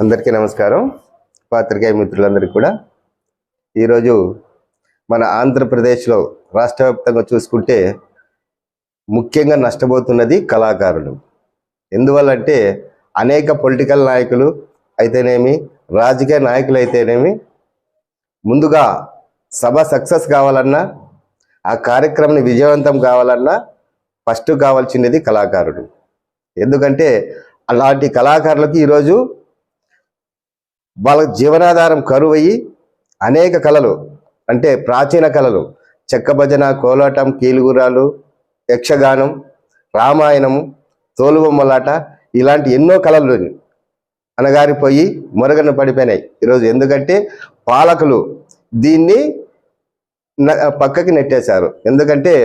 అందరికీ నమస్కారం. పాత్రికేయ మిత్రులందరికీ కూడా ఈరోజు మన ఆంధ్రప్రదేశ్లో రాష్ట్ర వ్యాప్తంగా చూసుకుంటే ముఖ్యంగా నష్టపోతున్నది కళాకారులు. ఎందువల్లంటే అనేక పొలిటికల్ నాయకులు అయితేనేమి, రాజకీయ నాయకులు అయితేనేమి, ముందుగా సభ సక్సెస్ కావాలన్నా, ఆ కార్యక్రమాన్ని విజయవంతం కావాలన్నా ఫస్ట్ కావాల్సినది కళాకారుడు. ఎందుకంటే అలాంటి కళాకారులకు ఈరోజు వాళ్ళ జీవనాధారం కరువయ్యి అనేక కళలు అంటే ప్రాచీన కళలు చెక్క భజన, కోలాటం, కీలుగురాలు, యక్షగానం, రామాయణము, తోలుబొమ్మలాట ఇలాంటి ఎన్నో కళలు అనగారిపోయి మొరగన పడిపోయినాయి ఈరోజు. ఎందుకంటే పాలకులు దీన్ని పక్కకి నెట్టేశారు. ఎందుకంటే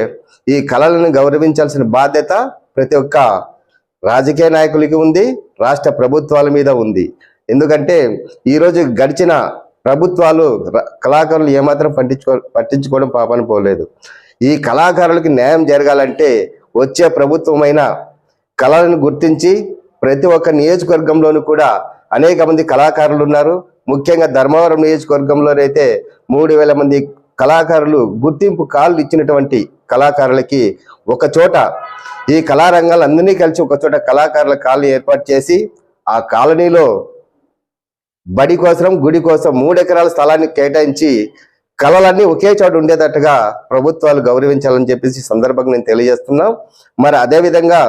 ఈ కళలను గౌరవించాల్సిన బాధ్యత ప్రతి ఒక్క రాజకీయ నాయకులకి ఉంది, రాష్ట్ర ప్రభుత్వాల మీద ఉంది. ఎందుకంటే ఈరోజు గడిచిన ప్రభుత్వాలు కళాకారులు ఏమాత్రం పట్టించుకోవడం పాపని పోలేదు. ఈ కళాకారులకి న్యాయం జరగాలంటే వచ్చే ప్రభుత్వమైన కళలను గుర్తించి ప్రతి ఒక్క నియోజకవర్గంలోనూ కూడా అనేక మంది కళాకారులు ఉన్నారు. ముఖ్యంగా ధర్మవరం నియోజకవర్గంలోనైతే 3000 మంది కళాకారులు గుర్తింపు కార్డులు ఇచ్చినటువంటి కళాకారులకి ఒక చోట ఈ కళారంగాలన్నీ కలిసి ఒక చోట కళాకారుల కాలనీ ఏర్పాటు చేసి ఆ కాలనీలో బడి కోసం, గుడి కోసం 3 ఎకరాల స్థలాన్ని కేటాయించి కళలన్నీ ఒకే చోట ఉండేటట్టుగా ప్రభుత్వాలు గౌరవించాలని చెప్పేసి సందర్భంగా నేను తెలియజేస్తున్నాం. మరి అదేవిధంగా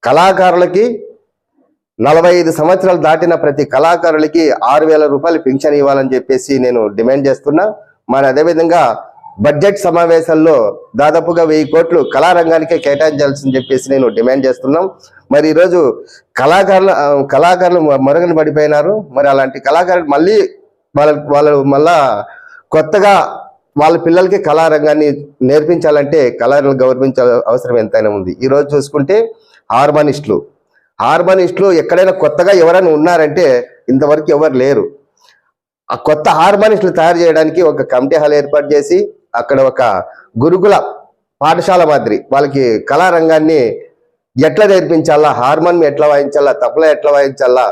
కళాకారులకి 45 సంవత్సరాలు దాటిన ప్రతి కళాకారులకి 6000 రూపాయలు పింఛన్ ఇవ్వాలని చెప్పేసి నేను డిమాండ్ చేస్తున్నా. మరి అదేవిధంగా బడ్జెట్ సమావేశాల్లో దాదాపుగా 1000 కోట్లు కళారంగానికే కేటాయించాల్సిందని చెప్పేసి నేను డిమాండ్ చేస్తున్నాం. మరి ఈరోజు కళాకారులు మరుగున పడిపోయినారు. మరి అలాంటి కళాకారులు మళ్ళీ వాళ్ళు మళ్ళా కొత్తగా వాళ్ళ పిల్లలకి కళారంగాన్ని నేర్పించాలంటే కళలను గౌరవించాల అవసరం ఎంతైనా ఉంది. ఈరోజు చూసుకుంటే హార్మోనిస్టులు ఎక్కడైనా కొత్తగా ఎవరైనా ఉన్నారంటే ఇంతవరకు ఎవరు లేరు. ఆ కొత్త హార్మోనిస్టులు తయారు చేయడానికి ఒక కమిటీ హాల్ ఏర్పాటు చేసి అక్కడ ఒక గురుకుల పాఠశాల మాదిరి వాళ్ళకి కళారంగాన్ని ఎట్లా నేర్పించాలా, హార్మోనియం ఎట్లా వాయించాలా, తబలా ఎట్లా వాయించాలా,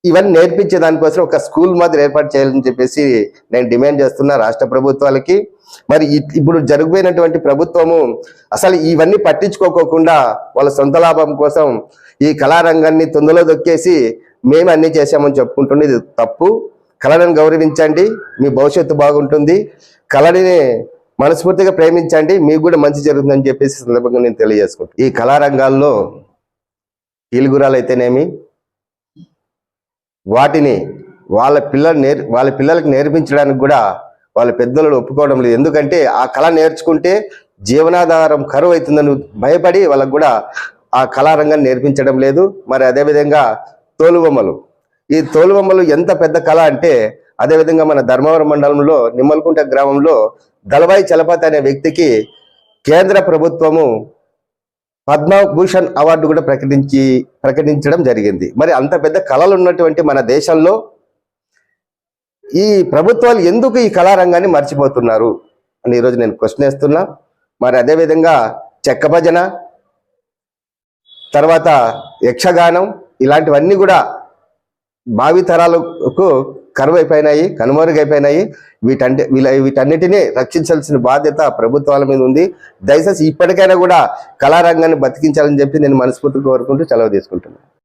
ఇవన్నీ నేర్పించే దానికోసం ఒక స్కూల్ మాదిరి ఏర్పాటు చేయాలని చెప్పేసి నేను డిమాండ్ చేస్తున్నా రాష్ట్ర ప్రభుత్వాలకి. మరి ఇప్పుడు జరిగిపోయినటువంటి ప్రభుత్వము అసలు ఇవన్నీ పట్టించుకోకుండా వాళ్ళ సొంత లాభం కోసం ఈ కళారంగాన్ని తొందరలో దొక్కేసి మేము అన్నీ చేసామని చెప్పుకుంటుంది. ఇది తప్పు. కళలను గౌరవించండి, మీ భవిష్యత్తు బాగుంటుంది. కళని మనస్ఫూర్తిగా ప్రేమించండి, మీకు కూడా మంచి జరుగుతుందని చెప్పేసి సందర్భంగా నేను తెలియజేసుకుంటాను. ఈ కళారంగాల్లో కీలుగురాలు అయితేనేమి వాటిని వాళ్ళ పిల్లలకి నేర్పించడానికి కూడా వాళ్ళ పెద్దలు ఒప్పుకోవడం లేదు. ఎందుకంటే ఆ కళ నేర్చుకుంటే జీవనాధారం కరువు అవుతుందని భయపడి వాళ్ళకు కూడా ఆ కళారంగాన్ని నేర్పించడం లేదు. మరి అదేవిధంగా ఈ తోలుబొమ్మలు ఎంత పెద్ద కళ అంటే అదేవిధంగా మన ధర్మవరం మండలంలో నిమ్మలకుంట గ్రామంలో దళవాయి చలపతి అనే వ్యక్తికి కేంద్ర ప్రభుత్వము పద్మభూషణ్ అవార్డు కూడా ప్రకటించడం జరిగింది. మరి అంత పెద్ద కళలు ఉన్నటువంటి మన దేశంలో ఈ ప్రభుత్వాలు ఎందుకు ఈ కళారంగాన్ని మర్చిపోతున్నారు అని ఈరోజు నేను క్వశ్చన్ వేస్తున్నా. మరి అదేవిధంగా చెక్క భజన, తర్వాత యక్షగానం ఇలాంటివన్నీ కూడా భావితరాలకు కరువైపోయినాయి, కనుమరుగైపోయినాయి. వీటన్నిటినీ రక్షించాల్సిన బాధ్యత ప్రభుత్వాల మీద ఉంది. దయచేసి ఇప్పటికైనా కూడా కళారంగాన్ని బతికించాలని చెప్పి నేను మనస్ఫూర్తిగా కోరుకుంటూ సెలవు తీసుకుంటున్నాను.